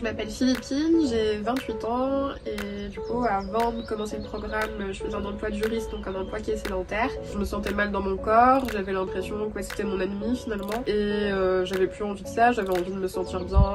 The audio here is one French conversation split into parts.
Je m'appelle Philippine, j'ai 28 ans et du coup avant de commencer le programme je faisais un emploi de juriste, donc un emploi qui est sédentaire. Je me sentais mal dans mon corps, j'avais l'impression que c'était mon ennemi finalement et j'avais plus envie de ça, j'avais envie de me sentir bien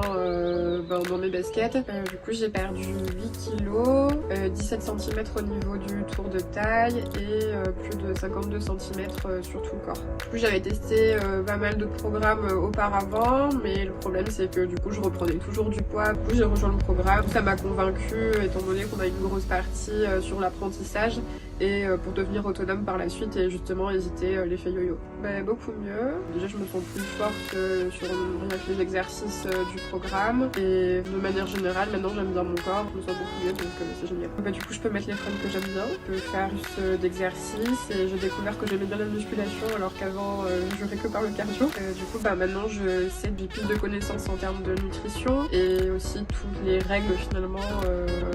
dans mes baskets. Du coup j'ai perdu 8 kilos, 17 cm au niveau du tour de taille et plus de 52 cm sur tout le corps. Du coup j'avais testé pas mal de programmes auparavant, mais le problème c'est que du coup je reprenais toujours du poids. Du coup j'ai rejoint le programme, ça m'a convaincue étant donné qu'on a une grosse partie sur l'apprentissage et pour devenir autonome par la suite et justement éviter l'effet yo-yo. Beaucoup mieux. Déjà je me sens plus forte sur rien que les exercices du programme et de manière générale maintenant j'aime bien mon corps, je me sens beaucoup mieux donc c'est génial. Du coup je peux mettre les fringues que j'aime bien, je peux faire juste d'exercices et j'ai découvert que j'aimais bien la musculation alors qu'avant je jurais que par le cardio. Du coup maintenant je sais que j'ai plus de connaissances en termes de nutrition et aussi toutes les règles finalement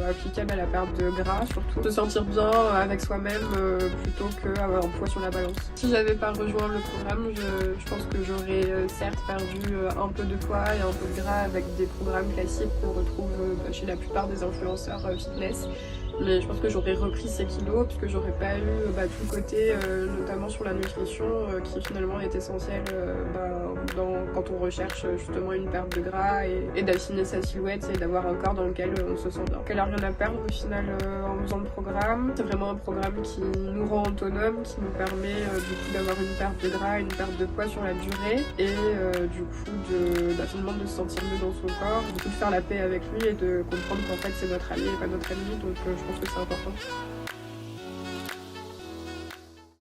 applicables à la perte de gras, surtout se sentir bien avec soi-même plutôt qu'avoir un poids sur la balance. Si j'avais pas rejoint le programme, je pense que j'aurais certes perdu un peu de poids et un peu de gras avec des programmes classiques qu'on retrouve chez la plupart des influenceurs fitness. Mais je pense que j'aurais repris ces kilos puisque j'aurais pas eu tout le côté notamment sur la nutrition qui finalement est essentiel quand on recherche justement une perte de gras et d'affiner sa silhouette et d'avoir un corps dans lequel on se sent bien. Elle a rien à perdre au final en faisant le programme. C'est vraiment un programme qui nous rend autonomes, qui nous permet du coup d'avoir une perte de gras, une perte de poids sur la durée et du coup finalement de se sentir mieux dans son corps, du coup de faire la paix avec lui et de comprendre qu'en fait c'est notre allié et pas notre ennemi, donc je pense que c'est important.